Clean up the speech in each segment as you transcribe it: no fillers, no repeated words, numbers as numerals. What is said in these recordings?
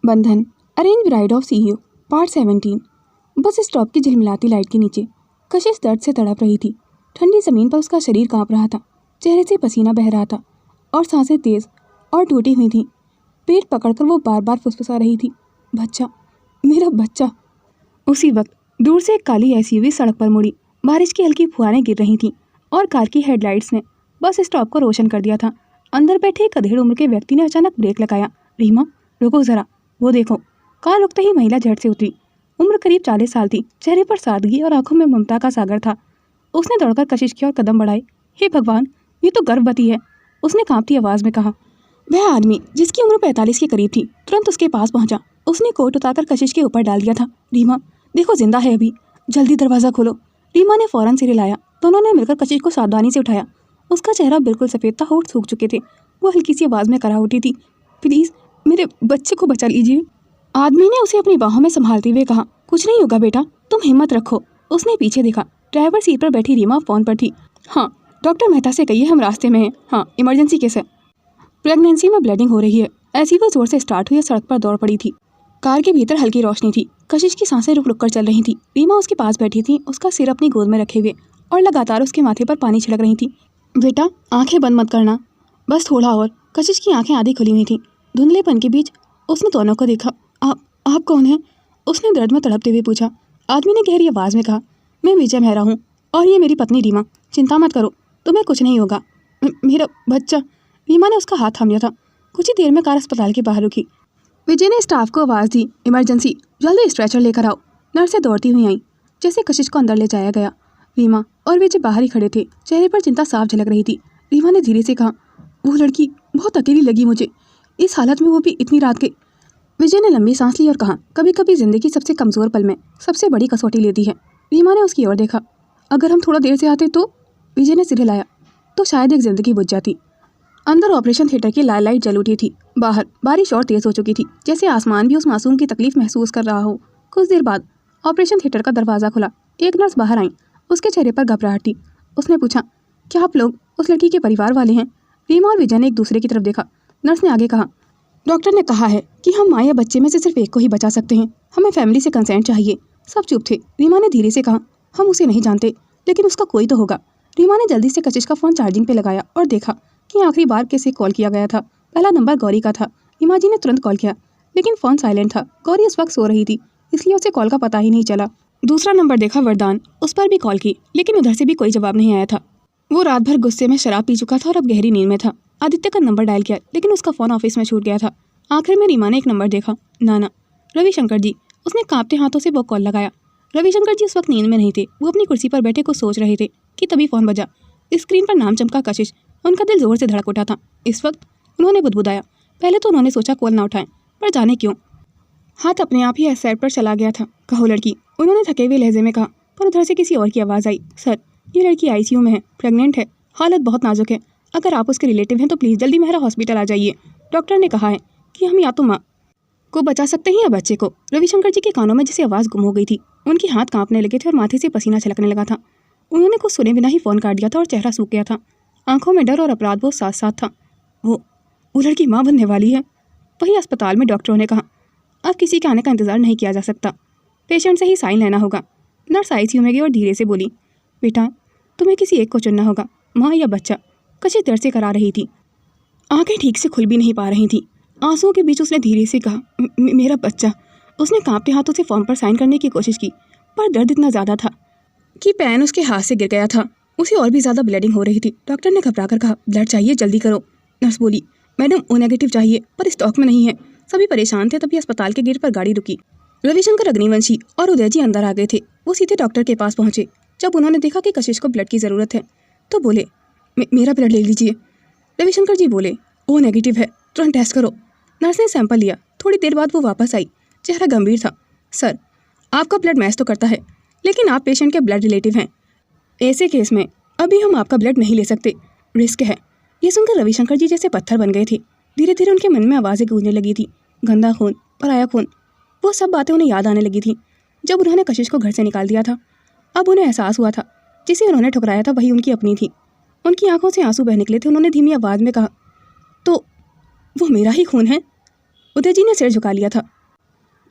बंधन arrange bride of CEO part 17। Bus stop की झिलमिलाती light के नीचे कशिश दर्द से तड़प रही थी। ठंडी ज़मीन पर उसका शरीर कांप रहा था, चेहरे से पसीना बह रहा था और सांसें तेज़ और टूटी हुई थीं। पेट पकड़कर वो बार बार फुसफुसा रही थी, बच्चा, मेरा बच्चा। उसी वक्त दूर से एक काली एसयूवी सड़क पर मुड़ी। बारिश की हल्की फुहारें गिर रही थीं और कार की हेडलाइट्स ने बस स्टॉप को रोशन कर दिया था। अंदर बैठे एक अधेड़ उम्र के व्यक्ति ने अचानक ब्रेक लगाया। रीमा, रुको ज़रा, वो देखो। कार रुकते ही महिला झट से उतरी। उम्र करीब 40 साल थी, चेहरे पर सादगी और आंखों में ममता का सागर था। उसने दौड़कर कशिश की ओर कदम बढ़ाए। हे भगवान, ये तो गर्भवती है, उसने कांपती आवाज़ में कहा। वह आदमी जिसकी उम्र 45 के करीब थी तुरंत उसके पास पहुंचा। उसने कोट उतारकर कशिश के ऊपर डाल दिया था। रीमा, देखो, जिंदा है अभी, जल्दी दरवाज़ा खोलो। रीमा ने फौरन सिर हिलाया। दोनों ने मिलकर कशिश को सावधानी से उठाया। उसका चेहरा बिल्कुल सफ़ेद था, होंठ सूख चुके थे। वो हल्की सी आवाज़ में करा उठी थी, प्लीज़ मेरे बच्चे को बचा लीजिए। आदमी ने उसे अपनी बाहों में संभालते हुए कहा, कुछ नहीं होगा बेटा, तुम हिम्मत रखो। उसने पीछे देखा। ड्राइवर सीट पर बैठी रीमा फ़ोन पर थी। हाँ, डॉक्टर मेहता से कहिए हम रास्ते में हैं। हाँ, इमरजेंसी केस है, प्रेगनेंसी में ब्लीडिंग हो रही है। ऐसी वो जोर से स्टार्ट हुई, सड़क पर दौड़ पड़ी थी। कार के भीतर हल्की रोशनी थी। कशिश की सांसें रुक रुक कर चल रही थी। रीमा उसके पास बैठी थी, उसका सिर अपनी गोद में रखे हुए, और लगातार उसके माथे पर पानी छिड़क रही थी। बेटा, आंखें बंद मत करना, बस थोड़ा और। कशिश की आंखें आधी खुली हुई थीं। धुंधलेपन के बीच उसने दोनों को देखा। आप कौन हैं? उसने दर्द में तड़पते हुए पूछा। आदमी ने गहरी आवाज़ में कहा, मैं विजय मेहरा हूँ और ये मेरी पत्नी रीमा। चिंता मत करो, तुम्हें कुछ नहीं होगा। मेरा बच्चा। रीमा ने उसका हाथ थाम लिया था। कुछ ही देर में कार अस्पताल के बाहर रुकी। विजय ने स्टाफ को आवाज़ दी, इमरजेंसी, जल्दी स्ट्रेचर लेकर आओ। नर्सें दौड़ती हुई आईं। जैसे कशिश को अंदर ले जाया गया, रीमा और विजय बाहर ही खड़े थे। चेहरे पर चिंता साफ झलक रही थी। रीमा ने धीरे से कहा, वो लड़की बहुत अकेली लगी मुझे, इस हालत में, वो भी इतनी रात के। विजय ने लंबी सांस ली और कहा, कभी कभी ज़िंदगी सबसे कमज़ोर पल में सबसे बड़ी कसौटी लेती है। रीमा ने उसकी ओर देखा। अगर हम थोड़ा देर से आते तो? विजय ने सिर हिलाया। तो शायद एक ज़िंदगी बुझ जाती। अंदर ऑपरेशन थिएटर की लाल लाइट जल उठी थी। बाहर बारिश और तेज़ हो चुकी थी, जैसे आसमान भी उस मासूम की तकलीफ महसूस कर रहा हो। कुछ देर बाद ऑपरेशन थिएटर का दरवाज़ा खुला। एक नर्स बाहर आई। उसके चेहरे पर घबराहट थी। उसने पूछा, क्या आप लोग उस लड़की के परिवार वाले हैं? रीमा और विजय ने एक दूसरे की तरफ देखा। नर्स ने आगे कहा, डॉक्टर ने कहा है कि हम माँ या बच्चे में से सिर्फ एक को ही बचा सकते हैं। हमें फैमिली से कंसेंट चाहिए। सब चुप थे। रीमा ने धीरे से कहा, हम उसे नहीं जानते, लेकिन उसका कोई तो होगा। रीमा ने जल्दी से कशिश का फ़ोन चार्जिंग पे लगाया और देखा कि आखिरी बार किसे कॉल किया गया था। पहला नंबर गौरी का था। रीमा जी ने तुरंत कॉल किया, लेकिन फ़ोन साइलेंट था। गौरी उस वक्त सो रही थी, इसलिए उसे कॉल का पता ही नहीं चला। दूसरा नंबर देखा वरदान, उस पर भी कॉल की, लेकिन उधर से भी कोई जवाब नहीं आया था। वो रात भर गुस्से में शराब पी चुका था और अब गहरी नींद में था। आदित्य का नंबर डायल किया, लेकिन उसका फ़ोन ऑफिस में छूट गया था। आखिर में रीमा ने एक नंबर देखा, नाना, रविशंकर जी। उसने कांपते हाथों से वो कॉल लगाया। रविशंकर जी उस वक्त नींद में नहीं थे। वो अपनी कुर्सी पर बैठे कुछ सोच रहे थे कि तभी फ़ोन बजा। स्क्रीन पर नाम चमका कशिश। उनका दिल जोर से धड़क उठा था। इस वक्त उन्होंने बुदबुदाया। पहले तो उन्होंने सोचा कॉल ना उठाएं, पर जाने क्यों हाथ अपने आप ही साइड पर चला गया था। कहो लड़की, उन्होंने थके हुए लहजे में कहा, पर उधर से किसी और की आवाज़ आई, सर, ये लड़की आईसीयू में है, प्रेग्नेंट है, हालत बहुत नाजुक है। अगर आप उसके रिलेटिव हैं तो प्लीज़ जल्दी मेहरा हॉस्पिटल आ जाइए। डॉक्टर ने कहा है कि हम या तो माँ को बचा सकते हैं या बच्चे को। रविशंकर जी के कानों में जैसे आवाज़ गुम हो गई थी। उनके हाथ कांपने लगे थे और माथे से पसीना छलकने लगा था। उन्होंने कुछ सुने बिना ही फ़ोन काट दिया था और चेहरा सूख गया था। आंखों में डर और अपराध वो साथ साथ था। वो लड़की माँ बनने वाली है। वही अस्पताल में डॉक्टरों ने कहा, अब किसी के आने का इंतज़ार नहीं किया जा सकता, पेशेंट से ही साइन लेना होगा। नर्स आईसीयू में गई और धीरे से बोली, बेटा, तुम्हें किसी एक को चुनना होगा, माँ या बच्चा। कशिश दर्द से करा रही थी। आंखें ठीक से खुल भी नहीं पा रही थीं। आंसुओं के बीच उसने धीरे से कहा, मेरा बच्चा। उसने कांपते हाथों से फॉर्म पर साइन करने की कोशिश की, पर दर्द इतना ज़्यादा था कि पेन उसके हाथ से गिर गया था। उसे और भी ज़्यादा ब्लीडिंग हो रही थी। डॉक्टर ने घबरा कर कहा, ब्लड चाहिए, जल्दी करो। नर्स बोली, मैडम, ओ नेगेटिव चाहिए, पर स्टॉक में नहीं है। सभी परेशान थे। तभी अस्पताल के गेट पर गाड़ी रुकी। रविशंकर, अग्निवंशी और उदय जी अंदर आ गए थे। वो सीधे डॉक्टर के पास पहुंचे। जब उन्होंने देखा कि कशिश को ब्लड की ज़रूरत है तो बोले, मेरा ब्लड ले लीजिए। रविशंकर जी बोले, ओ नेगेटिव है, तुरंत टेस्ट करो। नर्स ने सैंपल लिया। थोड़ी देर बाद वो वापस आई। चेहरा गंभीर था। सर, आपका ब्लड मैच तो करता है, लेकिन आप पेशेंट के ब्लड रिलेटिव हैं। ऐसे केस में अभी हम आपका ब्लड नहीं ले सकते, रिस्क है। ये सुनकर रविशंकर जी जैसे पत्थर बन गए थे। धीरे धीरे उनके मन में आवाज़ें गूंजने लगी थी, गंदा खून, पराया खून। वो सब बातें उन्हें याद आने लगी थी जब उन्होंने कशिश को घर से निकाल दिया था। अब उन्हें एहसास हुआ था जिसे उन्होंने ठुकराया था वही उनकी अपनी थी। उनकी आंखों से आंसू बह निकले थे। उन्होंने धीमी आवाज़ में कहा, तो वो मेरा ही खून है? उदय जी ने सिर झुका लिया था।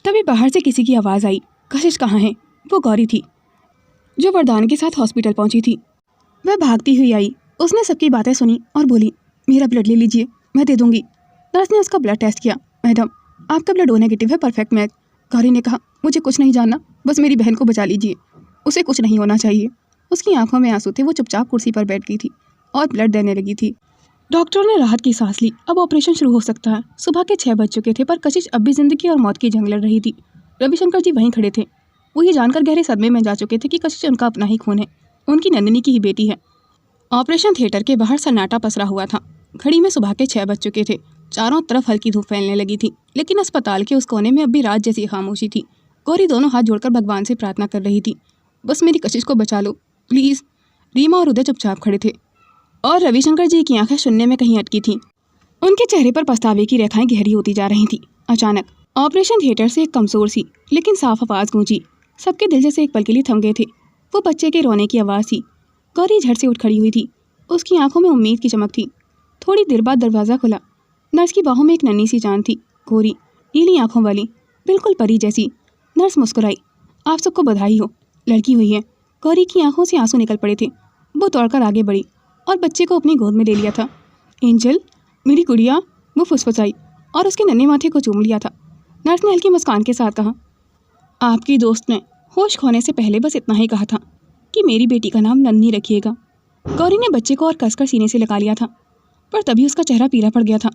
तभी बाहर से किसी की आवाज़ आई। कशिश कहाँ है? वो गौरी थी जो वरदान के साथ हॉस्पिटल पहुंची थी। वह भागती हुई आई। उसने सबकी बातें सुनी और बोली, मेरा ब्लड ले लीजिए, मैं दे दूंगी। नर्स ने उसका ब्लड टेस्ट किया। मैडम, आपका ब्लड ओ नेगेटिव है, परफेक्ट मैच। गौरी ने कहा, मुझे कुछ नहीं जानना, बस मेरी बहन को बचा लीजिए, उसे कुछ नहीं होना चाहिए। उसकी आंखों में आंसू थे। वो चुपचाप कुर्सी पर बैठ गई थी और ब्लड देने लगी थी। डॉक्टरों ने राहत की सांस ली। अब ऑपरेशन शुरू हो सकता है। सुबह के 6 बज चुके थे, पर कशिश अब भी जिंदगी और मौत की जंग लड़ रही थी। रविशंकर जी वहीं खड़े थे। वो ये जानकर गहरे सदमे में जा चुके थे कि कशिश उनका अपना ही खून है, उनकी नंदिनी की ही बेटी है। ऑपरेशन थिएटर के बाहर सन्नाटा पसरा हुआ था। घड़ी में सुबह के 6 बज चुके थे। चारों तरफ हल्की धूप फैलने लगी थी, लेकिन अस्पताल के उस कोने में अब भी रात जैसी खामोशी थी। गौरी दोनों हाथ जोड़कर भगवान से प्रार्थना कर रही थी, बस मेरी कशिश को बचा लो प्लीज़। रीमा और उदय चुपचाप खड़े थे और रविशंकर जी की आंखें शून्य में कहीं अटकी थीं। उनके चेहरे पर पछतावे की रेखाएं गहरी होती जा रही थीं। अचानक ऑपरेशन थिएटर से एक कमजोर सी लेकिन साफ आवाज़ गूंजी। सबके दिल जैसे एक पल के लिए थम गए थे। वो बच्चे के रोने की आवाज़ थी। गौरी झट से उठ खड़ी हुई थी। उसकी आंखों में उम्मीद की चमक थी। थोड़ी देर बाद दरवाज़ा खुला। नर्स की बाहों में एक नन्ही सी जान थी, गोरी, नीली आंखों वाली, बिल्कुल परी जैसी। नर्स मुस्कुराई। आप सबको बधाई हो, लड़की हुई है। गौरी की आंखों से आंसू निकल पड़े थे। वो दौड़कर आगे बढ़ी और बच्चे को अपनी गोद में ले लिया था। एंजल, मेरी गुड़िया, वो फुसफुसाई और उसके नन्हे माथे को चूम लिया था। नर्स ने हल्की मुस्कान के साथ कहा, आपकी दोस्त ने होश खोने से पहले बस इतना ही कहा था कि मेरी बेटी का नाम नन्ही रखिएगा। गौरी ने बच्चे को और कसकर सीने से लगा लिया था, पर तभी उसका चेहरा पीला पड़ गया था।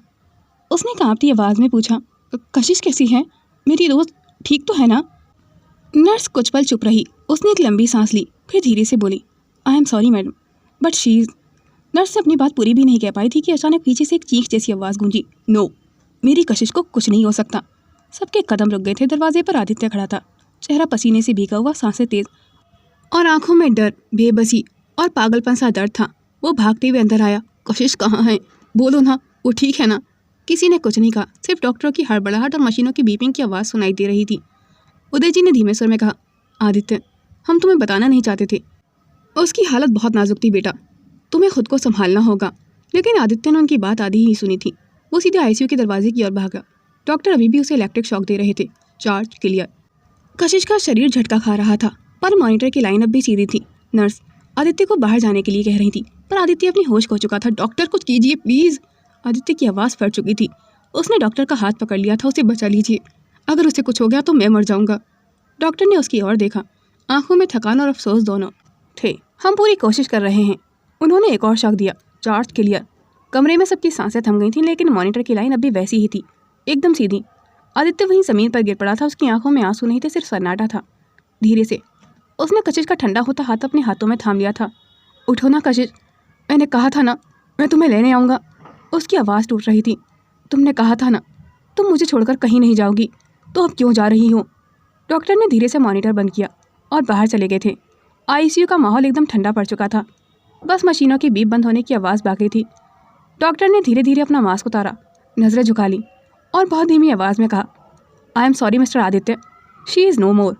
उसने कांपती आवाज़ में पूछा, कशिश कैसी है? मेरी दोस्त ठीक तो है ना? नर्स कुछ पल चुप रही। उसने एक लंबी सांस ली, फिर धीरे से बोली, आई am sorry madam, but she is. Nurse अपनी बात पूरी भी नहीं कह पाई थी कि अचानक पीछे से एक चीख जैसी आवाज़ गूंजी, नो, मेरी कशिश को कुछ नहीं हो सकता। सबके कदम रुक गए थे। दरवाजे पर आदित्य खड़ा था, चेहरा पसीने से भीगा हुआ, सांसें तेज और आंखों में डर, बेबसी और पागलपन सा दर्द था। वो भागते हुए अंदर आया। कशिश कहाँ है? बोलो ना, वो ठीक है ना? किसी ने कुछ नहीं कहा, सिर्फ डॉक्टरों की हड़बड़ाहट और मशीनों की बीपिंग की आवाज़ सुनाई दे रही थी। उदय जी ने धीमे स्वर में कहा, आदित्य, हम तुम्हें बताना नहीं चाहते थे, उसकी हालत बहुत नाजुक थी बेटा, तुम्हें खुद को संभालना होगा। लेकिन आदित्य ने उनकी बात आधी ही सुनी थी। वो सीधे आईसीयू के दरवाजे की ओर भागा। डॉक्टर अभी भी उसे इलेक्ट्रिक शॉक दे रहे थे। Charge clear. कशिश का शरीर झटका खा रहा था, पर मॉनिटर की लाइन अब भी सीधी थी। नर्स आदित्य को बाहर जाने के लिए कह रही थी, पर आदित्य अपनी होश खो चुका था। डॉक्टर, कुछ कीजिए प्लीज़। आदित्य की आवाज़ फट चुकी थी। उसने डॉक्टर का हाथ पकड़ लिया था, उसे बचा लीजिए, अगर उसे कुछ हो गया तो मैं मर जाऊंगा। डॉक्टर ने उसकी ओर देखा। आंखों में थकान और अफसोस दोनों थे। हम पूरी कोशिश कर रहे हैं। उन्होंने एक और शॉक दिया। Charge clear. कमरे में सबकी सांसें थम गई थीं, लेकिन मॉनिटर की लाइन अब भी वैसी ही थी, एकदम सीधी। आदित्य वहीं ज़मीन पर गिर पड़ा था। उसकी आंखों में आंसू नहीं थे, सिर्फ सन्नाटा था। धीरे से उसने कशिश का ठंडा होता हाथ अपने हाथों में थाम लिया था। उठो ना कशिश, मैंने कहा था ना मैं तुम्हें लेने आऊँगा। उसकी आवाज़ टूट रही थी। तुमने कहा था ना तुम मुझे छोड़कर कहीं नहीं जाओगी, तो अब क्यों जा रही हो? डॉक्टर ने धीरे से मॉनिटर बंद किया और बाहर चले गए थे। आईसीयू का माहौल एकदम ठंडा पड़ चुका था। बस मशीनों की बीप बंद होने की आवाज़ बाकी थी। डॉक्टर ने धीरे धीरे अपना मास्क उतारा, नज़रें झुका ली और बहुत धीमी आवाज़ में कहा, I am sorry mister Aditya, she is no more.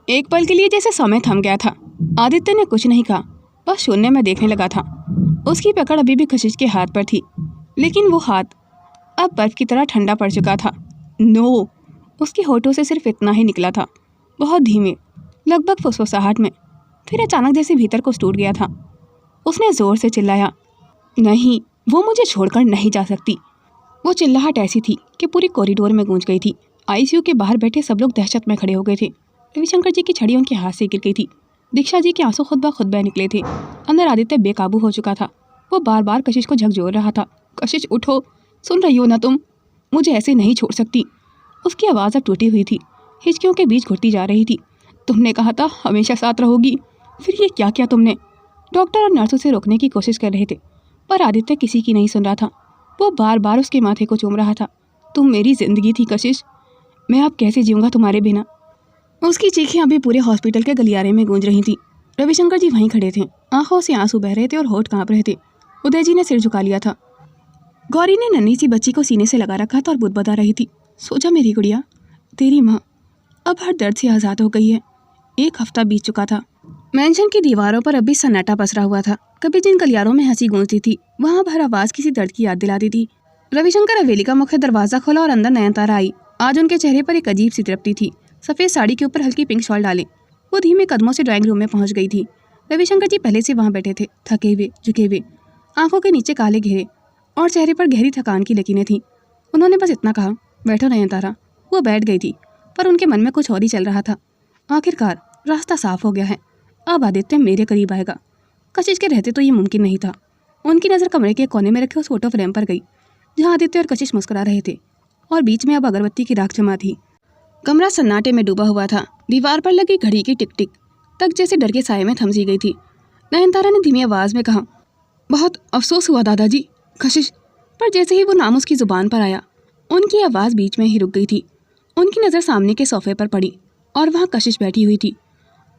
एक पल के लिए जैसे समय थम गया था। आदित्य ने कुछ नहीं कहा, बस शून्य में देखने लगा था। उसकी पकड़ अभी भी कशिश के हाथ पर थी, लेकिन वो हाथ अब बर्फ़ की तरह ठंडा पड़ चुका था। नो, उसके होठों से सिर्फ इतना ही निकला था, बहुत धीमे, लगभग फुसफुसाहट में। फिर अचानक जैसे भीतर कुछ टूट गया था। उसने ज़ोर से चिल्लाया, नहीं, वो मुझे छोड़कर नहीं जा सकती। वो चिल्लाहट ऐसी थी कि पूरी कॉरिडोर में गूंज गई थी। आईसीयू के बाहर बैठे सब लोग दहशत में खड़े हो गए थे। रविशंकर जी की छड़ी उनके हाथ से गिर गई थी। दीक्षा जी के आंसू खुद ब खुद बह निकले थे। अंदर आदित्य बेकाबू हो चुका था। वो बार बार कशिश को झकझोर रहा था, कशिश उठो, सुन रही हो ना तुम? मुझे ऐसे नहीं छोड़ सकती। उसकी आवाज़ अब टूटी हुई थी, हिचकियों के बीच घुटती जा रही थी। तुमने कहा था हमेशा साथ रहोगी, फिर ये क्या किया तुमने? डॉक्टर और नर्सों से रोकने की कोशिश कर रहे थे, पर आदित्य किसी की नहीं सुन रहा था। वो बार बार उसके माथे को चूम रहा था। तुम मेरी ज़िंदगी थी कशिश, मैं अब कैसे जीऊँगा तुम्हारे बिना? उसकी चीखें अभी पूरे हॉस्पिटल के गलियारे में गूंज रही थी। रविशंकर जी वहीं खड़े थे, आंखों से आंसू बह रहे थे और होठ कांप रहे थे। उदय जी ने सिर झुका लिया था। गौरी ने नन्ही सी बच्ची को सीने से लगा रखा था और बुदबुदा रही थी, सो जा मेरी गुड़िया, तेरी माँ अब हर दर्द से आज़ाद हो गई है। 1 हफ्ता बीत चुका था। मेंशन की दीवारों पर अभी सन्नाटा पसरा हुआ था। कभी जिन गलियारों में हंसी गूंजती थी, वहाँ हर आवाज़ किसी दर्द की याद दिलाती थी। रविशंकर हवेली का मुख्य दरवाजा खोला और अंदर नयनतारा आई। आज उनके चेहरे पर एक अजीब सी तृप्ति थी। सफ़ेद साड़ी के ऊपर हल्की पिंक शॉल डाले वो धीमे कदमों से ड्राइंग रूम में पहुंच गई थी। रविशंकर जी पहले से वहां बैठे थे, थके हुए, झुके हुए, आंखों के नीचे काले घेरे और चेहरे पर गहरी थकान की लकीरें थीं। उन्होंने बस इतना कहा, बैठो नयनतारा। वो बैठ गई थी, पर उनके मन में कुछ और ही चल रहा था। आखिरकार रास्ता साफ हो गया है, अब आदित्य मेरे करीब आएगा। कशिश के रहते तो ये मुमकिन नहीं था। उनकी नज़र कमरे के कोने में रखे उस फोटो फ्रेम पर गई, जहाँ आदित्य और कशिश मुस्कुरा रहे थे और बीच में अब अगरबत्ती की राख जमा थी। कमरा सन्नाटे में डूबा हुआ था। दीवार पर लगी घड़ी की टिक टिक तक जैसे डर के साये में थम सी गई थी। नयनतारा ने धीमी आवाज़ में कहा, बहुत अफसोस हुआ दादाजी। कशिश। पर जैसे ही वो नाम उसकी ज़ुबान पर आया, उनकी आवाज़ बीच में ही रुक गई थी। उनकी नज़र सामने के सोफे पर पड़ी और वहाँ कशिश बैठी हुई थी।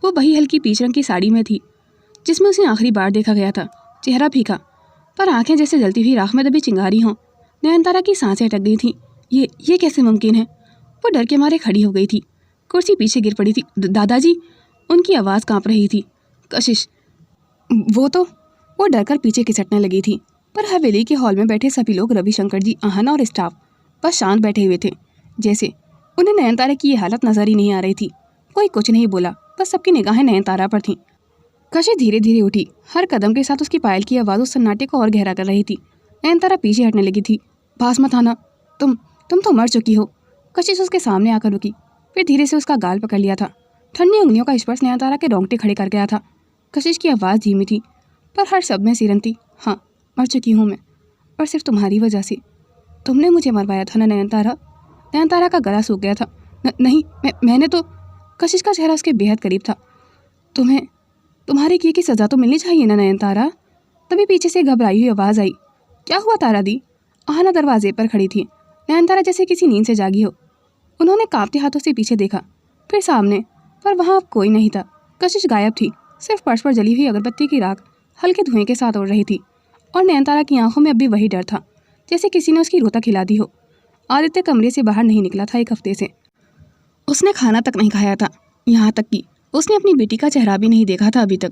वो वही हल्की पीच रंग की साड़ी में थी जिसमें उसे आखिरी बार देखा गया था। चेहरा फीका, पर आंखें जैसे जलती हुई राख में दबी चिंगारी हों। नयनतारा की सांसें अटक गई थीं। ये कैसे मुमकिन है? वो डर के मारे खड़ी हो गई थी। कुर्सी पीछे गिर पड़ी थी। दादाजी। उनकी आवाज़ कांप रही थी। कशिश। वो डरकर पीछे खिसकने लगी थी। पर हवेली के हॉल में बैठे सभी लोग, रविशंकर जी, आहना और स्टाफ, बस शांत बैठे हुए थे, जैसे उन्हें नयनतारा की ये हालत नजर ही नहीं आ रही थी। कोई कुछ नहीं बोला, बस सबकी निगाहें नयनतारा पर थीं। कशिश धीरे धीरे उठी। हर कदम के साथ उसकी पायल की आवाज़ उस सन्नाटे को और गहरा कर रही थी। नयनतारा पीछे हटने लगी थी। पास मत आना, तुम तो मर चुकी हो। कशिश उसके सामने आकर रुकी, फिर धीरे से उसका गाल पकड़ लिया था। ठंडी उंगलियों का स्पर्श नयनतारा के रोंगटे खड़े कर गया था। कशिश की आवाज़ धीमी थी, पर हर शब्द में सिरन थी। हाँ, मर चुकी हूँ मैं, पर सिर्फ तुम्हारी वजह से। तुमने मुझे मरवाया था ना नयनतारा। नयनतारा का गला सूख गया था। नहीं, मैंने तो। कशिश का चेहरा उसके बेहद करीब था। तुम्हारे किए की सज़ा तो मिलनी चाहिए ना नयनतारा। तभी पीछे से घबराई हुई आवाज़ आई, क्या हुआ तारा दी? आहना दरवाजे पर खड़ी थी। नयनतारा जैसे किसी नींद से जागी हो। उन्होंने कांपते हाथों से पीछे देखा, फिर सामने, पर वहाँ अब कोई नहीं था। कशिश गायब थी। सिर्फ फर्श पर जली हुई अगरबत्ती की राख हल्के धुएं के साथ उड़ रही थी और नयनतारा की आंखों में अब भी वही डर था, जैसे किसी ने उसकी रोता खिला दी हो। आदित्य कमरे से बाहर नहीं निकला था 1 हफ्ते से। उसने खाना तक नहीं खाया था, यहाँ तक कि उसने अपनी बेटी का चेहरा भी नहीं देखा था अभी तक।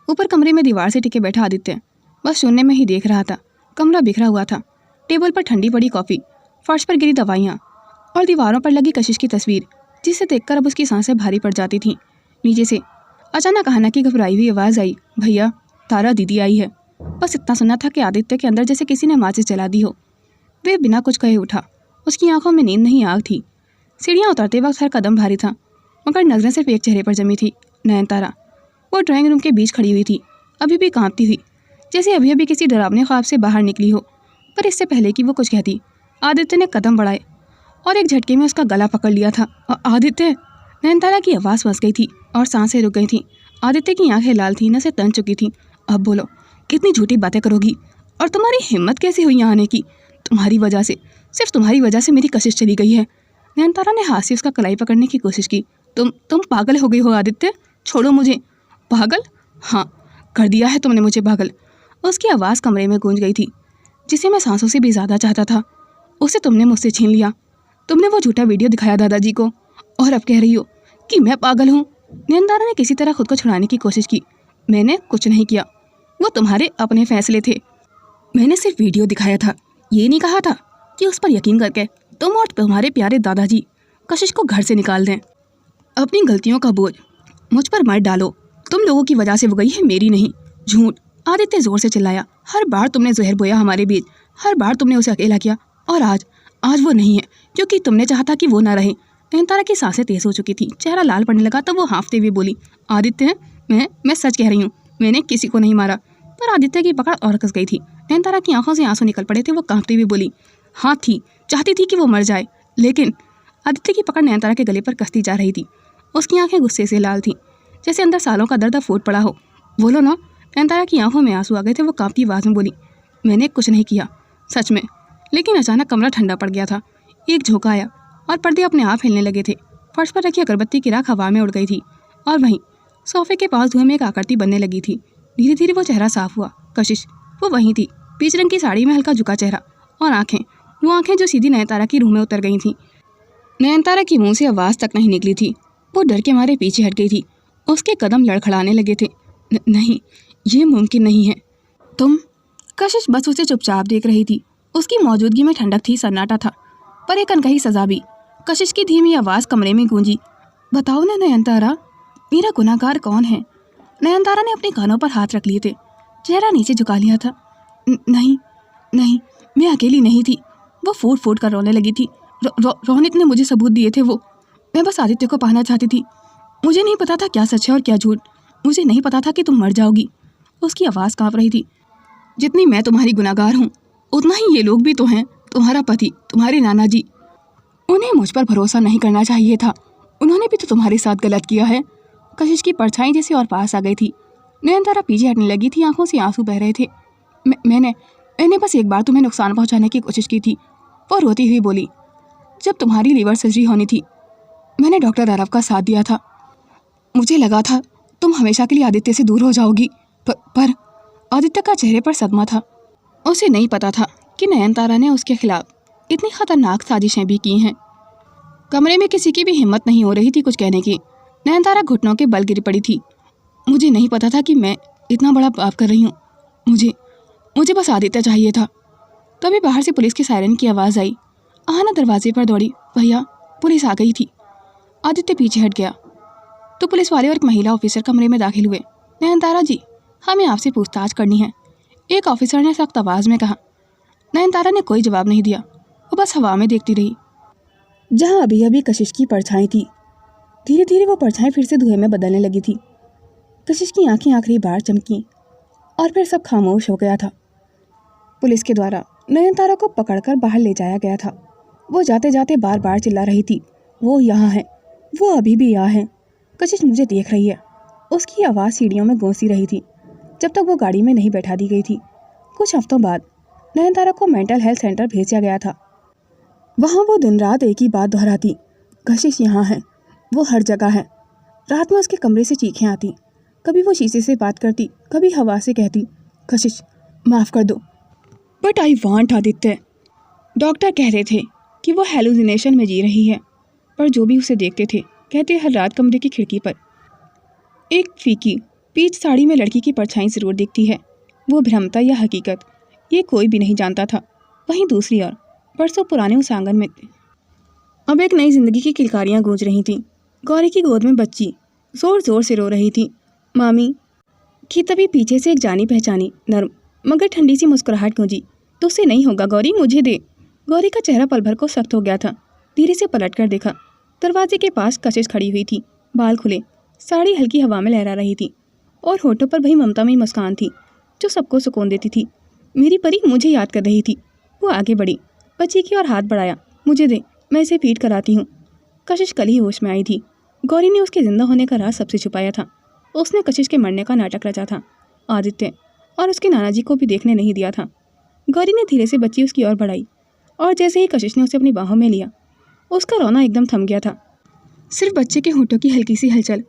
ऊपर कमरे में दीवार से टिके बैठा आदित्य बस शून्य में ही देख रहा था। कमरा बिखरा हुआ था। टेबल पर ठंडी पड़ी कॉफ़ी, फर्श पर गिरी दवाइयाँ और दीवारों पर लगी कशिश की तस्वीर, जिसे देखकर अब उसकी सांसें भारी पड़ जाती थीं। नीचे से अचानक आहना की घबराई हुई आवाज़ आई, भैया, तारा दीदी आई है। बस इतना सुना था कि आदित्य के अंदर जैसे किसी ने माचिस जला दी हो। वे बिना कुछ कहे उठा। उसकी आंखों में नींद नहीं, आग थी। सीढ़ियाँ उतरते वक्त हर कदम भारी था, मगर नजरें सिर्फ एक चेहरे पर जमी थी, नयनतारा। वो ड्राइंग रूम के बीच खड़ी हुई थी, अभी भी कांपती हुई, जैसे अभी अभी किसी डरावने ख्वाब से बाहर निकली हो। पर इससे पहले कि वो कुछ कहती, आदित्य ने कदम बढ़ाए और एक झटके में उसका गला पकड़ लिया था। आदित्य! नयनतारा की आवाज़ फंस गई थी और सांसें रुक गई थीं। आदित्य की आंखें लाल थीं, नसें तन चुकी थीं। अब बोलो, कितनी झूठी बातें करोगी? और तुम्हारी हिम्मत कैसे हुई यहाँ आने की? तुम्हारी वजह से, सिर्फ तुम्हारी वजह से मेरी कशिश चली गई है। नयनतारा ने हाथ से उसका कलाई पकड़ने की कोशिश की। तुम पागल हो गई हो आदित्य, छोड़ो मुझे। पागल? हाँ, कर दिया है तुमने मुझे पागल। उसकी आवाज़ कमरे में गूंज गई थी, जिसे मैं सांसों से भी ज़्यादा चाहता था। उसे तुमने मुझसे छीन लिया। तुमने वो झूठा वीडियो दिखाया दादाजी को, और अब कह रही हो कि मैं पागल हूँ। नयनतारा ने किसी तरह खुद को छुड़ाने की कोशिश की। मैंने कुछ नहीं किया, वो तुम्हारे अपने फैसले थे। मैंने सिर्फ वीडियो दिखाया था, ये नहीं कहा था कि उस पर यकीन करके तुम और तुम्हारे प्यारे दादाजी कशिश को घर से निकाल दें। अपनी गलतियों का बोझ मुझ पर मत डालो। तुम लोगों की वजह से वो गई है, मेरी नहीं। झूठ! आदित्य जोर से चिल्लाया। हर बार तुमने जहर बोया हमारे बीच, हर बार तुमने उसे अकेला किया, और आज वो नहीं है क्योंकि तुमने चाहा था कि वो ना रहे। नयनतारा की सांसें तेज हो चुकी थी, चेहरा लाल पड़ने लगा। तब वो हाँफते हुए बोली, आदित्य, मैं सच कह रही हूँ, मैंने किसी को नहीं मारा। पर आदित्य की पकड़ और कस गई थी। नयनतारा की आंखों से आंसू निकल पड़े थे। वो कांपती हुई बोली, हाँ थी, चाहती थी कि वो मर जाए, लेकिन आदित्य की पकड़ नयनतारा के गले पर कसती जा रही थी। उसकी आंखें गुस्से से लाल थीं, जैसे अंदर सालों का दर्द फूट पड़ा हो। बोलो ना। नयनतारा की आंखों में आंसू आ गए थे। वो कांपती आवाज़ में बोली, मैंने कुछ नहीं किया, सच में। लेकिन अचानक कमरा ठंडा पड़ गया था। एक झोंका आया और पर्दे अपने आप हिलने लगे थे। फर्श पर रखी अगरबत्ती की राख हवा में उड़ गई थी और वहीं सोफे के पास धुएं में एक आकृति बनने लगी थी। धीरे धीरे वो चेहरा साफ हुआ। कशिश, वो वहीं थी, पीच रंग की साड़ी में हल्का झुका चेहरा और आंखें, वो आंखें जो सीधी नयनतारा की रूह में उतर गई थीं। नयनतारा की मुंह से आवाज़ तक नहीं निकली थी। वो डर के मारे पीछे हट गई थी। उसके कदम लड़खड़ाने लगे थे। नहीं, ये मुमकिन नहीं है। तुम? कशिश बस उसे चुपचाप देख रही थी। उसकी मौजूदगी में ठंडक थी, सन्नाटा था, पर एक अनकही सजा भी। कशिश की धीमी आवाज़ कमरे में गूंजी, बताओ ना नयनतारा, मेरा गुनाहगार कौन है? नयनतारा ने अपने कानों पर हाथ रख लिए थे, चेहरा नीचे झुका लिया था। नहीं नहीं, मैं अकेली नहीं थी। वो फूट फूट कर रोने लगी थी। रोहित ने मुझे सबूत दिए थे। मैं बस आदित्य को पाना चाहती थी। मुझे नहीं पता था क्या सच है और क्या झूठ। मुझे नहीं पता था कि तुम मर जाओगी। उसकी आवाज़ कांप रही थी। जितनी मैं तुम्हारी गुनाहगार हूँ, उतना ही ये लोग भी तो हैं। तुम्हारा पति, तुम्हारे नाना जी, उन्हें मुझ पर भरोसा नहीं करना चाहिए था। उन्होंने भी तो तुम्हारे साथ गलत किया है। कशिश की परछाई जैसे और पास आ गई थी। नयनतारा पीछे हटने लगी थी, आंखों से आंसू बह रहे थे। मैंने बस एक बार तुम्हें नुकसान पहुंचाने की कोशिश की थी। वो रोती हुई बोली, जब तुम्हारी लीवर सर्जरी होनी थी, मैंने डॉक्टर अरब का साथ दिया था। मुझे लगा था तुम हमेशा के लिए आदित्य से दूर हो जाओगी, पर आदित्य का चेहरे पर सदमा था। उसे नहीं पता था कि नयनतारा ने उसके खिलाफ इतनी खतरनाक साजिशें भी की हैं। कमरे में किसी की भी हिम्मत नहीं हो रही थी कुछ कहने की। नयनतारा घुटनों के बल गिर पड़ी थी। मुझे नहीं पता था कि मैं इतना बड़ा पाप कर रही हूँ। मुझे बस आदित्य चाहिए था। तभी बाहर से पुलिस की सायरन की आवाज़ आई। आहना दरवाजे पर दौड़ी। भैया, पुलिस आ गई थी। आदित्य पीछे हट गया तो पुलिस वाले और एक महिला ऑफिसर कमरे में दाखिल हुए। नयनतारा जी, हमें आपसे पूछताछ करनी है, एक ऑफिसर ने सख्त आवाज़ में कहा। नयनतारा ने कोई जवाब नहीं दिया। वो बस हवा में देखती रही, जहाँ अभी अभी कशिश की परछाई थी। धीरे धीरे वो परछाई फिर से धुएं में बदलने लगी थी। कशिश की आंखें आखिरी बार चमकी और फिर सब खामोश हो गया था। पुलिस के द्वारा नयनतारा को पकड़कर बाहर ले जाया गया था। वो जाते जाते बार बार चिल्ला रही थी, वो यहाँ है, वो अभी भी यहाँ है। कशिश मुझे देख रही है। उसकी आवाज़ सीढ़ियों में गूंजती रही थी जब तक वो गाड़ी में नहीं बैठा दी गई थी। कुछ हफ्तों बाद नयनतारा को मेंटल हेल्थ सेंटर भेजा गया था। वहाँ वो दिन रात एक ही बात दोहराती, कशिश यहाँ है, वो हर जगह है। रात में उसके कमरे से चीखें आती। कभी वो शीशे से बात करती, कभी हवा से कहती, कशिश माफ़ कर दो, but I want Aditya. Doctor कह रहे थे कि वो हेलुसिनेशन में जी रही है, पर जो भी उसे देखते थे कहते हर रात कमरे की खिड़की पर एक फीकी पीच साड़ी में लड़की की परछाई जरूर दिखती है। वो भ्रमता या हकीकत, ये कोई भी नहीं जानता था। वहीं दूसरी ओर बरसों पुराने उस आंगन में अब एक नई जिंदगी की किलकारियाँ गूंज रही थीं। गौरी की गोद में बच्ची जोर जोर से रो रही थी, मामी की। तभी पीछे से एक जानी पहचानी नर्म मगर ठंडी सी मुस्कुराहट गूंजी, तुझसे नहीं होगा गौरी, मुझे दे। गौरी का चेहरा पल भर को सख्त हो गया था। धीरे से पलट कर देखा। दरवाजे के पास कशिश खड़ी हुई थी, बाल खुले, साड़ी हल्की हवा में लहरा रही थी और होठों पर वही ममतामयी मुस्कान थी जो सबको सुकून देती थी। मेरी परी मुझे याद कर रही थी। वो आगे बढ़ी, बच्ची की ओर हाथ बढ़ाया, मुझे दे, मैं इसे फीड कराती हूँ। कशिश कल ही होश में आई थी। गौरी ने उसके जिंदा होने का राज सबसे छुपाया था। उसने कशिश के मरने का नाटक रचा था। आदित्य और उसके नाना जी को भी देखने नहीं दिया था। गौरी ने धीरे से बच्ची उसकी ओर बढ़ाई और जैसे ही कशिश ने उसे अपनी बाहों में लिया, उसका रोना एकदम थम गया था। सिर्फ बच्चे के होठों की हल्की सी हलचल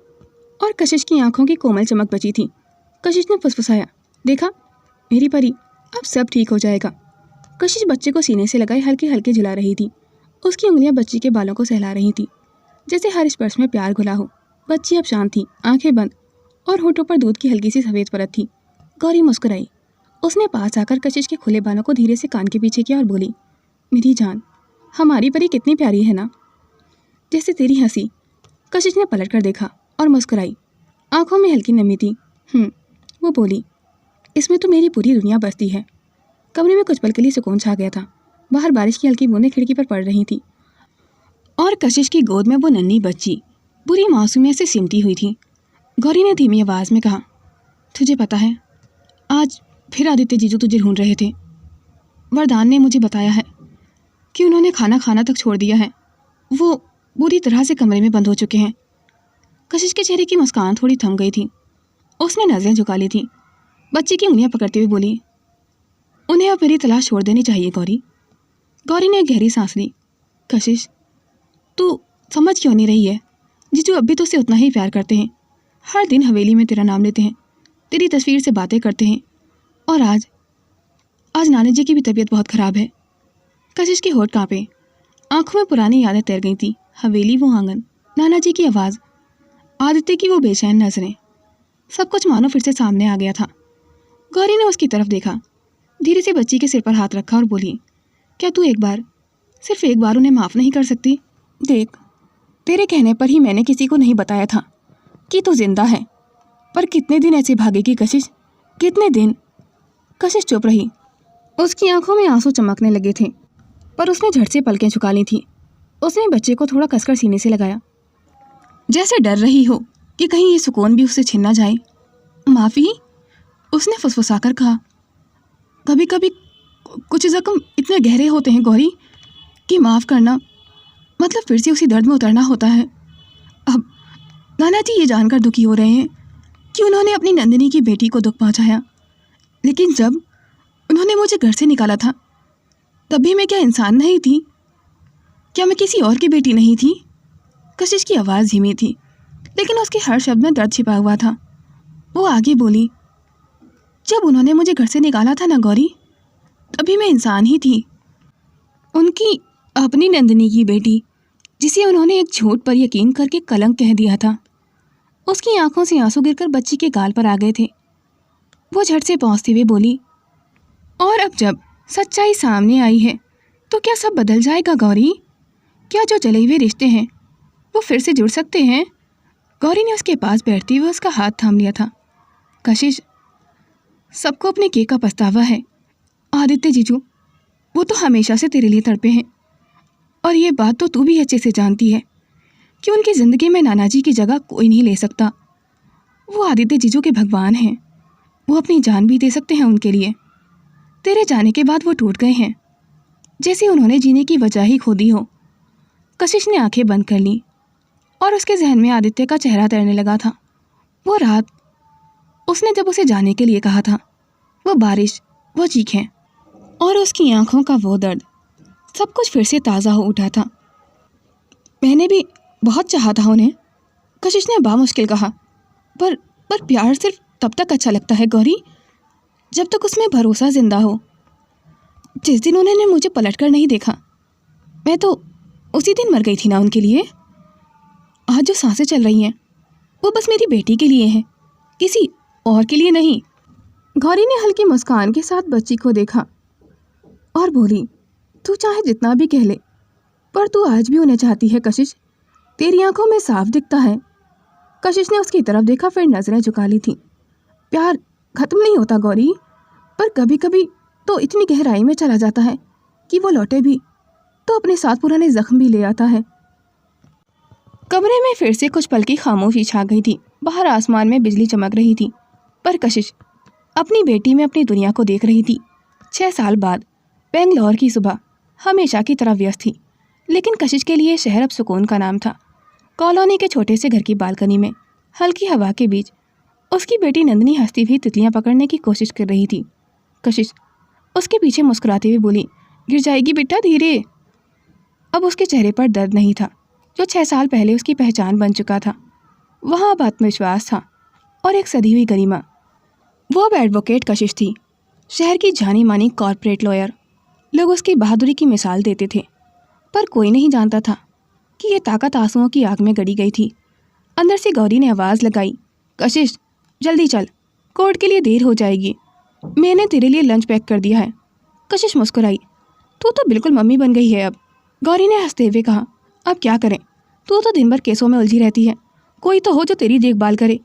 और कशिश की आंखों की कोमल चमक बची थी। कशिश ने फुसफुसाया, देखा मेरी परी, अब सब ठीक हो जाएगा। कशिश बच्चे को सीने से लगाए हल्के हल्के झुला रही थी। उसकी उंगलियां बच्ची के बालों को सहला रही थी, जैसे हर स्पर्श में प्यार घुला हो। बच्ची अब शांत थी, आंखें बंद और होठों पर दूध की हल्की सी सफ़ेद परत थी। गौरी मुस्कुराई। उसने पास आकर कशिश के खुले बालों को धीरे से कान के पीछे किया और बोली, मेरी जान, हमारी परी कितनी प्यारी है ना, जैसे तेरी हंसी। कशिश ने पलट कर देखा और मुस्कुराई, आंखों में हल्की नमी थी। वो बोली, इसमें तो मेरी पूरी दुनिया बसती है। कमरे में कुछ पल के लिए सुकून छा गया था। बाहर बारिश की हल्की बूंदें खिड़की पर पड़ रही थी और कशिश की गोद में वो नन्ही बच्ची बुरी मासूमियत से सिमटी हुई थी। गौरी ने धीमी आवाज़ में कहा, तुझे पता है, आज फिर आदित्य जीजू तुझे ढूंढ रहे थे। वरदान ने मुझे बताया है कि उन्होंने खाना खाना तक छोड़ दिया है। वो बुरी तरह से कमरे में बंद हो चुके हैं। कशिश के चेहरे की मुस्कान थोड़ी थम गई थी। उसने नजरें झुका ली थी। बच्ची की उंगलियां पकड़ते हुए बोली, उन्हें अब मेरी तलाश छोड़ देनी चाहिए गौरी। गौरी ने एक गहरी सांस ली। कशिश, तू समझ क्यों नहीं रही है? जीजू अब भी तो उसे उतना ही प्यार करते हैं। हर दिन हवेली में तेरा नाम लेते हैं, तेरी तस्वीर से बातें करते हैं। और आज नानी जी की भी तबीयत बहुत ख़राब है। कशिश के होठ कांपे, आंखों में पुरानी यादें तैर गई थी। हवेली, वो आंगन, नाना जी की आवाज़, आदित्य की वो बेचैन नजरें, सब कुछ मानो फिर से सामने आ गया था। गौरी ने उसकी तरफ देखा, धीरे से बच्ची के सिर पर हाथ रखा और बोली, क्या तू सिर्फ एक बार उन्हें माफ़ नहीं कर सकती? देख, तेरे कहने पर ही मैंने किसी को नहीं बताया था कि तू जिंदा है, पर कितने दिन ऐसे भागेगी कशिश, कितने दिन? कशिश चुप रही। उसकी आंखों में आंसू चमकने लगे थे, पर उसने झट से पलकें झुका ली थी। उसने बच्चे को थोड़ा कसकर सीने से लगाया, जैसे डर रही हो कि कहीं ये सुकून भी उससे छिन ना जाए। माफ़ी? उसने फुसफुसाकर कहा। कभी कभी कुछ जख्म इतने गहरे होते हैं गौरी कि माफ़ करना मतलब फिर से उसी दर्द में उतरना होता है। अब नाना जी ये जानकर दुखी हो रहे हैं कि उन्होंने अपनी नंदिनी की बेटी को दुख पहुंचाया, लेकिन जब उन्होंने मुझे घर से निकाला था तब भी मैं क्या इंसान नहीं थी? क्या मैं किसी और की बेटी नहीं थी? कशिश की आवाज़ धीमी थी, लेकिन उसके हर शब्द में दर्द छिपा हुआ था। वो आगे बोली, जब उन्होंने मुझे घर से निकाला था ना गौरी, तभी मैं इंसान ही थी। उनकी अपनी नंदिनी की बेटी, जिसे उन्होंने एक झूठ पर यकीन करके कलंक कह दिया था। उसकी आंखों से आंसू गिरकर बच्ची के गाल पर आ गए थे। वो झट से पहुंचते हुए बोली, और अब जब सच्चाई सामने आई है तो क्या सब बदल जाएगा गौरी? क्या जो जले हुए रिश्ते हैं वो फिर से जुड़ सकते हैं? गौरी ने उसके पास बैठते हुए उसका हाथ थाम लिया था। कशिश, सबको अपने केक का पछतावा है। आदित्य जीजू वो तो हमेशा से तेरे लिए तड़पे हैं, और ये बात तो तू भी अच्छे से जानती है कि उनकी ज़िंदगी में नाना जी की जगह कोई नहीं ले सकता। वो आदित्य जीजू के भगवान हैं, वो अपनी जान भी दे सकते हैं उनके लिए। तेरे जाने के बाद वो टूट गए हैं, जैसे उन्होंने जीने की वजह ही खो दी हो। कशिश ने आंखें बंद कर ली और उसके जहन में आदित्य का चेहरा तैरने लगा था। वो रात उसने जब उसे जाने के लिए कहा था, वो बारिश, वो चीखें और उसकी आंखों का वो दर्द, सब कुछ फिर से ताज़ा हो उठा था। मैंने भी बहुत चाहा था उन्हें, कशिश ने बामुश्किल कहा, पर प्यार सिर्फ तब तक अच्छा लगता है गौरी जब तक उसमें भरोसा जिंदा हो। जिस दिन उन्होंने मुझे पलटकर नहीं देखा, मैं तो उसी दिन मर गई थी ना उनके लिए। आज जो सांसें चल रही हैं वो बस मेरी बेटी के लिए हैं, किसी और के लिए नहीं। गौरी ने हल्की मुस्कान के साथ बच्ची को देखा और बोली, तू चाहे जितना भी कह ले, पर तू आज भी उन्हें चाहती है कशिश, तेरी आंखों में साफ दिखता है। कशिश ने उसकी तरफ देखा, फिर नजरें झुका ली थी। प्यार खत्म नहीं होता गौरी, पर कभी कभी तो इतनी गहराई में चला जाता है कि वो लौटे भी तो अपने साथ पुराने जख्म भी ले आता है। कमरे में फिर से कुछ पल की खामोशी छा गई थी। बाहर आसमान में बिजली चमक रही थी, पर कशिश अपनी बेटी में अपनी दुनिया को देख रही थी। 6 साल बाद बेंगलोर की सुबह हमेशा की तरह व्यस्त थी, लेकिन कशिश के लिए शहर अब सुकून का नाम था। कॉलोनी के छोटे से घर की बालकनी में हल्की हवा के बीच उसकी बेटी नंदिनी हंसती हुई तितलियां पकड़ने की कोशिश कर रही थी। कशिश उसके पीछे मुस्कुराते हुए बोली, गिर जाएगी बेटा, धीरे। अब उसके चेहरे पर दर्द नहीं था जो 6 साल पहले उसकी पहचान बन चुका था। वहाँ अब आत्मविश्वास था और एक सधी हुई गरिमा। वो अब एडवोकेट कशिश थी, शहर की जानी मानी कॉर्पोरेट लॉयर। लोग उसकी बहादुरी की मिसाल देते थे, पर कोई नहीं जानता था कि ये ताकत आंसुओं की आग में गड़ी गई थी। अंदर से गौरी ने आवाज़ लगाई, कशिश जल्दी चल, कोर्ट के लिए देर हो जाएगी। मैंने तेरे लिए लंच पैक कर दिया है। कशिश मुस्कुराई, तू तो बिल्कुल मम्मी बन गई है अब। गौरी ने हंसते हुए कहा, अब क्या करें, तू तो दिन भर केसों में उलझी रहती है, कोई तो हो जो तेरी देखभाल करे।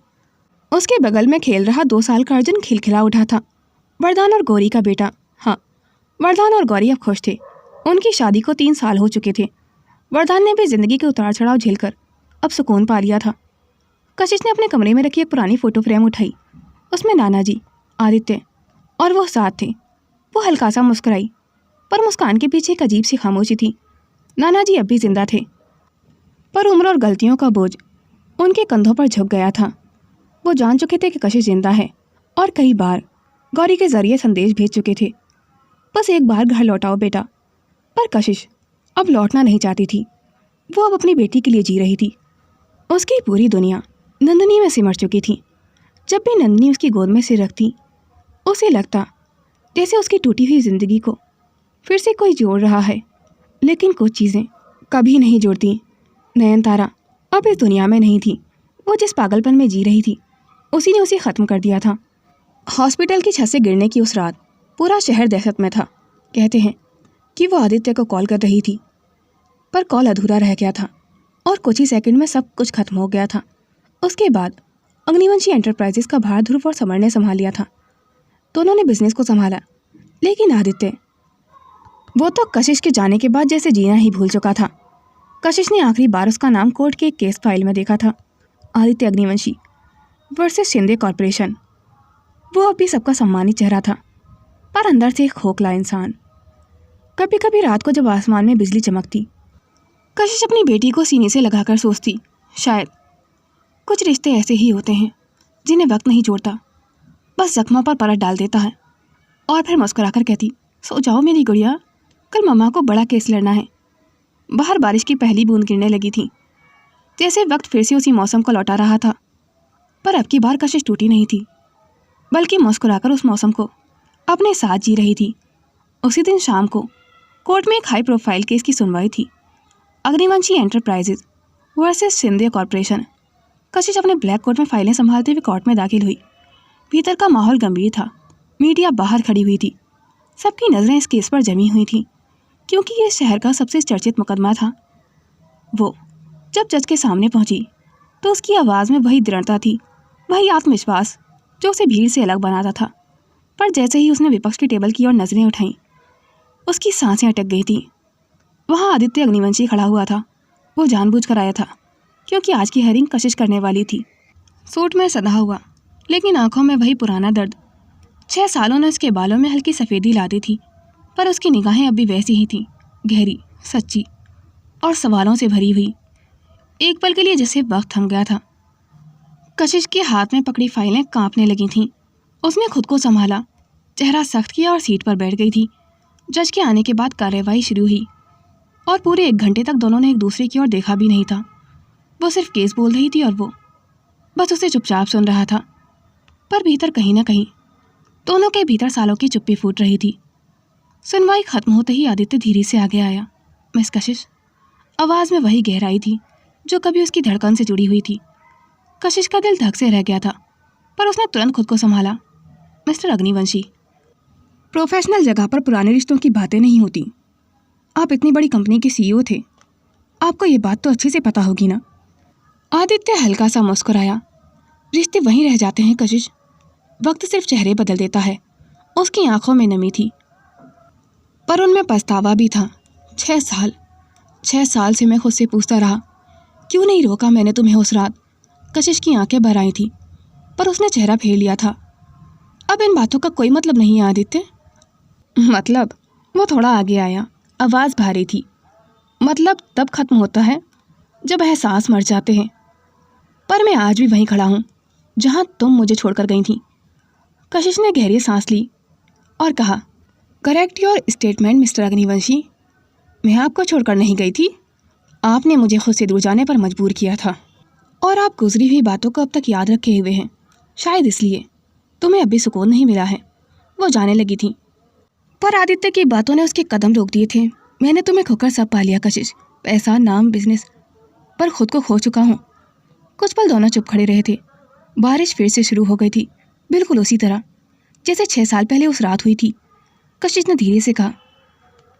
उसके बगल में खेल रहा 2 साल का अर्जुन खिलखिला उठा था। वरदान और गौरी का बेटा। हाँ, वरदान और गौरी अब खुश थे। उनकी शादी को 3 साल हो चुके थे। वरदान ने भी जिंदगी के उतार चढ़ाव झेलकर अब सुकून पा लिया था। कशिश ने अपने कमरे में रखी एक पुरानी फ़ोटो फ्रेम उठाई। उसमें नाना जी, आदित्य और वो साथ थे। वो हल्का सा मुस्कुराई, पर मुस्कान के पीछे एक अजीब सी खामोशी थी। नाना जी अब भी जिंदा थे, पर उम्र और गलतियों का बोझ उनके कंधों पर झुक गया था। वो जान चुके थे कि कशिश जिंदा है और कई बार गौरी के जरिए संदेश भेज चुके थे, बस एक बार घर लौटाओ बेटा। पर कशिश अब लौटना नहीं चाहती थी। वो अब अपनी बेटी के लिए जी रही थी। उसकी पूरी दुनिया नंदिनी में सिमट चुकी थी। जब भी नंदिनी उसकी गोद में सिर रखती, उसे लगता जैसे उसकी टूटी हुई जिंदगी को फिर से कोई जोड़ रहा है। लेकिन कुछ चीज़ें कभी नहीं जुड़ती। नयनतारा अब इस दुनिया में नहीं थी। वो जिस पागलपन में जी रही थी, उसी ने उसे ख़त्म कर दिया था। हॉस्पिटल की छत से गिरने की उस रात पूरा शहर दहशत में था। कहते हैं कि वो आदित्य को कॉल कर रही थी, पर कॉल अधूरा रह गया था और कुछ ही सेकंड में सब कुछ खत्म हो गया था। उसके बाद अग्निवंशी एंटरप्राइजेस का भार ध्रुव और समर ने संभाल लिया था। दोनों ने बिजनेस को संभाला, लेकिन आदित्य, वो तो कशिश के जाने के बाद जैसे जीना ही भूल चुका था। कशिश ने आखिरी बार उसका नाम कोर्ट के एक केस फाइल में देखा था, आदित्य अग्निवंशी वर्सेस शिंदे कॉरपोरेशन। वो अब भी सबका सम्मानित चेहरा था, पर अंदर से एक खोखला इंसान। कभी कभी रात को जब आसमान में बिजली चमकती, कशिश अपनी बेटी को सीने से लगाकर सोचती, शायद कुछ रिश्ते ऐसे ही होते हैं जिन्हें वक्त नहीं जोड़ता, बस जख्मों पर परत डाल देता है। और फिर मुस्कुराकर कहती, सो जाओ मेरी गुड़िया, कल मम्मा को बड़ा केस लड़ना है। बाहर बारिश की पहली बूंद गिरने लगी थी, जैसे वक्त फिर से उसी मौसम को लौटा रहा था। पर अब की बार कशिश टूटी नहीं थी, बल्कि मुस्कुराकर उस मौसम को अपने साथ जी रही थी। उसी दिन शाम को कोर्ट में एक हाई प्रोफाइल केस की सुनवाई थी, Agnivanshi enterprises versus Shinde corporation. कशिश अपने ब्लैक कोट में फाइलें संभालते हुए कोर्ट में दाखिल हुई। भीतर का माहौल गंभीर था, मीडिया बाहर खड़ी हुई थी, सबकी नज़रें इस केस पर जमी हुई थीं, क्योंकि ये शहर का सबसे चर्चित मुकदमा था। वो जब जज के सामने पहुंची तो उसकी आवाज़ में वही दृढ़ता थी, वही आत्मविश्वास जो उसे भीड़ से अलग बनाता था। पर जैसे ही उसने विपक्ष की टेबल की ओर नजरें उठाईं, उसकी सांसें अटक गई थीं। वहाँ आदित्य अग्निवंशी खड़ा हुआ था। वो जानबूझकर आया था, क्योंकि आज की हेयरिंग कशिश करने वाली थी। सूट में सधा हुआ, लेकिन आंखों में वही पुराना दर्द। 6 सालों ने उसके बालों में हल्की सफ़ेदी ला दी थी, पर उसकी निगाहें अब भी वैसी ही थीं, गहरी, सच्ची और सवालों से भरी हुई। एक पल के लिए जैसे वक्त थम गया था। कशिश के हाथ में पकड़ी फाइलें कांपने लगी थीं। उसने खुद को संभाला, चेहरा सख्त किया और सीट पर बैठ गई थी। जज के आने के बाद कार्यवाही शुरू हुई और पूरे 1 घंटे तक दोनों ने एक दूसरे की ओर देखा भी नहीं था। वो सिर्फ केस बोल रही थी और वो बस उसे चुपचाप सुन रहा था। पर भीतर कहीं ना कहीं दोनों के भीतर सालों की चुप्पी फूट रही थी। सुनवाई खत्म होते ही आदित्य धीरे से आगे आया। मिस कशिश, आवाज़ में वही गहराई थी जो कभी उसकी धड़कन से जुड़ी हुई थी। कशिश का दिल धक से रह गया था, पर उसने तुरंत खुद को संभाला। मिस्टर अग्निवंशी, प्रोफेशनल जगह पर पुराने रिश्तों की बातें नहीं होती। आप इतनी बड़ी कंपनी के सीईओ थे, आपको ये बात तो अच्छे से पता होगी ना। आदित्य हल्का सा मुस्कुराया। रिश्ते वहीं रह जाते हैं कशिश, वक्त सिर्फ चेहरे बदल देता है। उसकी आंखों में नमी थी, पर उनमें पछतावा भी था। 6 साल से मैं खुद से पूछता रहा, क्यों नहीं रोका मैंने तुम्हें उस रात। कशिश की आंखें भर आई थी, पर उसने चेहरा फेर लिया था। अब इन बातों का कोई मतलब नहीं है आदित्य। मतलब? वो थोड़ा आगे आया, आवाज़ भारी थी। मतलब तब खत्म होता है जब एहसास मर जाते हैं। पर मैं आज भी वहीं खड़ा हूँ जहाँ तुम मुझे छोड़कर गई थी। कशिश ने गहरी सांस ली और कहा, correct your statement mister Agnivanshi. मैं आपको छोड़कर नहीं गई थी, आपने मुझे खुद से दूर जाने पर मजबूर किया था। और आप गुजरी हुई बातों को अब तक याद रखे हुए हैं, शायद इसलिए तुम्हें अभी सुकून नहीं मिला है। वो जाने लगी थी, पर आदित्य की बातों ने उसके कदम रोक दिए थे। मैंने तुम्हें खोकर सब पा लिया कशिश, पैसा, नाम, बिजनेस, पर खुद को खो चुका हूँ। कुछ पल दोनों चुप खड़े रहे थे। बारिश फिर से शुरू हो गई थी, बिल्कुल उसी तरह जैसे 6 साल पहले उस रात हुई थी। कशिश ने धीरे से कहा,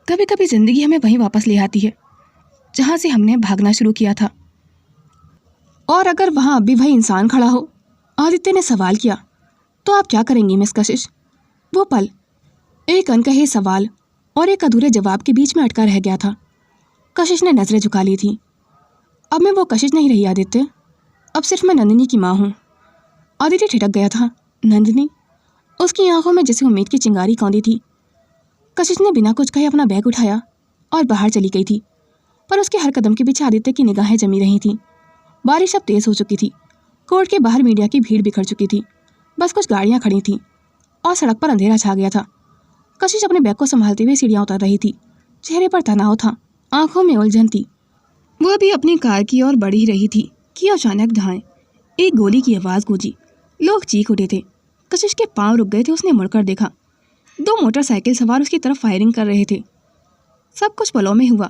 कभी कभी ज़िंदगी हमें वहीं वापस ले आती है जहाँ से हमने भागना शुरू किया था। और अगर वहाँ अभी वही इंसान खड़ा हो, आदित्य ने सवाल किया, तो आप क्या करेंगी मिस कशिश। वो पल एक अनकहे सवाल और एक अधूरे जवाब के बीच में अटका रह गया था। कशिश ने नज़रें झुका ली थी। अब मैं वो कशिश नहीं रही आदित्य, अब सिर्फ मैं नंदिनी की माँ हूँ। आदित्य ठिठक गया था। नंदिनी? उसकी आंखों में जैसे उम्मीद की चिंगारी कौंधी थी। कशिश ने बिना कुछ कहे अपना बैग उठाया और बाहर चली गई थी, पर उसके हर कदम के पीछे आदित्य की निगाहें जमी रही थीं। बारिश अब तेज़ हो चुकी थी। कोर्ट के बाहर मीडिया की भीड़ बिखर चुकी थी, बस कुछ गाड़ियाँ खड़ी थीं और सड़क पर अंधेरा छा गया था। कशिश अपने बैग को संभालते हुए सीढ़ियाँ उतर रही थी। चेहरे पर तनाव था, आंखों में उलझन थी। वह भी अपनी कार की ओर बढ़ ही रही थी कि अचानक धाएं एक गोली की आवाज़ गूंजी। लोग चीख उठे थे। कशिश के पांव रुक गए थे। उसने मुड़कर देखा, 2 मोटरसाइकिल सवार उसकी तरफ फायरिंग कर रहे थे। सब कुछ पलों में हुआ।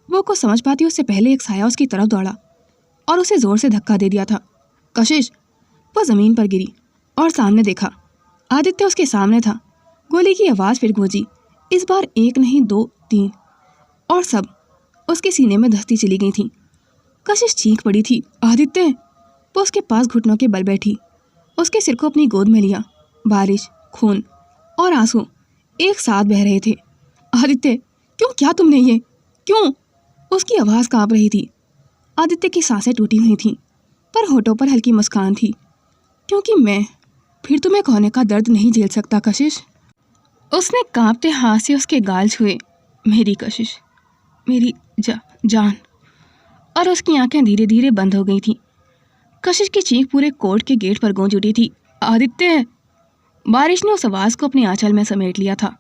वो कुछ समझ पाती उससे पहले एक साया उसकी तरफ दौड़ा और उसे ज़ोर से धक्का दे दिया था। कशिश! वो ज़मीन पर गिरी और सामने देखा, आदित्य उसके सामने था। गोली की आवाज़ फिर गूंजी, इस बार 1 नहीं 2 3 और सब उसके सीने में धंसती चली गई थी। कशिश चीख पड़ी थी, आदित्य। वो उसके पास घुटनों के बल बैठी, उसके सिर को अपनी गोद में लिया। बारिश, खून और आंसू एक साथ बह रहे थे। आदित्य, क्यों किया तुमने ये? क्यों? उसकी आवाज़ कांप रही थी। आदित्य की सांसें टूटी हुई थीं, पर होठों पर हल्की मुस्कान थी। क्योंकि मैं फिर तुम्हें खोने का दर्द नहीं झेल सकता कशिश। उसने कांपते हाथ से उसके गाल छुए। मेरी कशिश, मेरी जान। और उसकी आंखें धीरे धीरे बंद हो गई थीं। कशिश की चीख पूरे कोर्ट के गेट पर गूंज उठी थी, आदित्य। बारिश ने उस आवाज़ को अपने आंचल में समेट लिया था।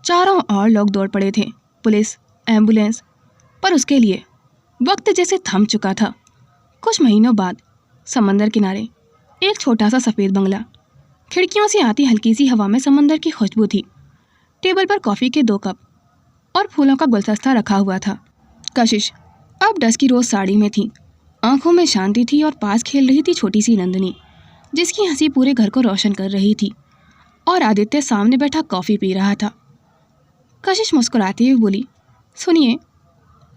चारों ओर लोग दौड़ पड़े थे, पुलिस, एम्बुलेंस। पर उसके लिए वक्त जैसे थम चुका था। कुछ महीनों बाद समंदर किनारे एक छोटा सा सफ़ेद बंगला। खिड़कियों से आती हल्की सी हवा में समंदर की खुशबू थी। टेबल पर कॉफ़ी के 2 कप और फूलों का गुलदस्ता रखा हुआ था। कशिश अब डस की रोज़ साड़ी में थी। आंखों में शांति थी और पास खेल रही थी छोटी सी नंदिनी, जिसकी हंसी पूरे घर को रोशन कर रही थी। और आदित्य सामने बैठा कॉफ़ी पी रहा था। कशिश मुस्कुराती हुई बोली, सुनिए,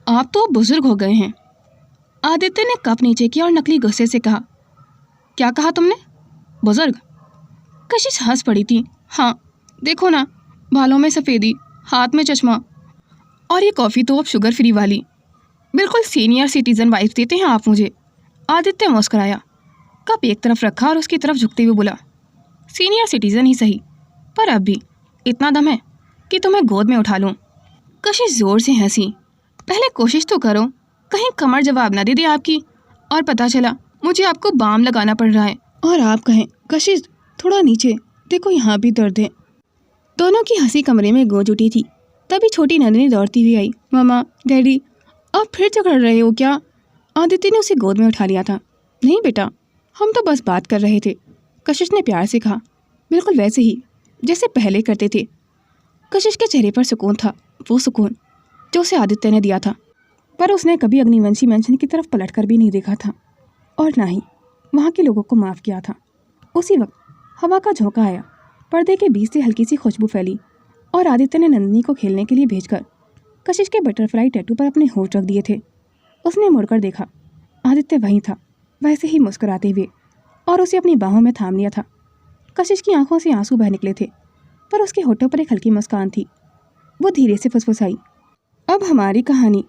आप तो बुजुर्ग हो गए हैं। आदित्य ने कप नीचे किया और नकली गुस्से से कहा, क्या कहा तुमने? बुजुर्ग? कशिश हंस पड़ी थी। हाँ, देखो ना, बालों में सफ़ेदी, हाथ में चश्मा, और ये कॉफ़ी तो अब शुगर फ्री वाली। बिल्कुल सीनियर सिटीज़न वाइफ देते हैं आप मुझे। आदित्य मुस्कुराया, कप एक तरफ रखा और उसकी तरफ झुकते हुए बोला, सीनियर सिटीज़न ही सही, पर अब भी इतना दम है कि तुम्हें गोद में उठा लूँ। कशिश ज़ोर से हंसी। पहले कोशिश तो करो, कहीं कमर जवाब ना दे दे आपकी, और पता चला मुझे आपको बाम लगाना पड़ रहा है और आप कहें, कशिश थोड़ा नीचे देखो, यहाँ भी दर्द है। दोनों की हंसी कमरे में गूंज उठी थी। तभी छोटी नंदिनी दौड़ती हुई आई, मामा, डैडी, आप फिर झगड़ रहे हो क्या? आदित्य ने उसे गोद में उठा लिया था। नहीं बेटा, हम तो बस बात कर रहे थे, कशिश ने प्यार से कहा, बिल्कुल वैसे ही जैसे पहले करते थे। कशिश के चेहरे पर सुकून था, वो सुकून जो उसे आदित्य ने दिया था। पर उसने कभी अग्निवंशी मेंशन की तरफ पलटकर भी नहीं देखा था, और ना ही वहाँ के लोगों को माफ़ किया था। उसी वक्त हवा का झोंका आया, पर्दे के बीच से हल्की सी खुशबू फैली, और आदित्य ने नंदिनी को खेलने के लिए भेजकर कशिश के बटरफ्लाई टैटू पर अपने होंठ रख दिए थे। उसने मुड़कर देखा, आदित्य वहीं था, वैसे ही मुस्कुराते हुए, और उसे अपनी बाहों में थाम लिया था। कशिश की आंखों से आंसू बह निकले थे, पर उसके होठों पर एक हल्की मुस्कान थी। वो धीरे से फुसफुसाई, अब हमारी कहानी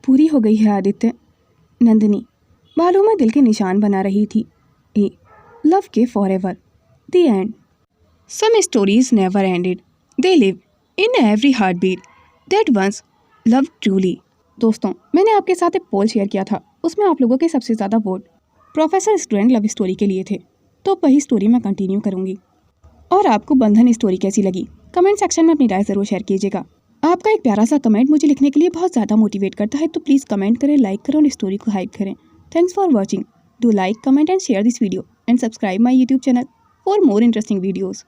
पूरी हो गई है आदित्य। नंदिनी बालों में दिल के निशान बना रही थी। ए लव के forever, the end. Some stories never ended, they live in every heart beat that once love truly. दोस्तों, मैंने आपके साथ एक पोल शेयर किया था, उसमें आप लोगों के सबसे ज़्यादा vote professor student love story के लिए थे, तो वही स्टोरी मैं कंटिन्यू करूँगी। और आपको बंधन स्टोरी कैसी लगी, कमेंट सेक्शन में अपनी राय ज़रूर शेयर कीजिएगा। आपका एक प्यारा सा कमेंट मुझे लिखने के लिए बहुत ज़्यादा मोटिवेट करता है, तो प्लीज़ कमेंट करें, लाइक करें और स्टोरी को हाइप करें। Thanks for watching. Do like, comment and share this video and subscribe my YouTube channel for more interesting videos.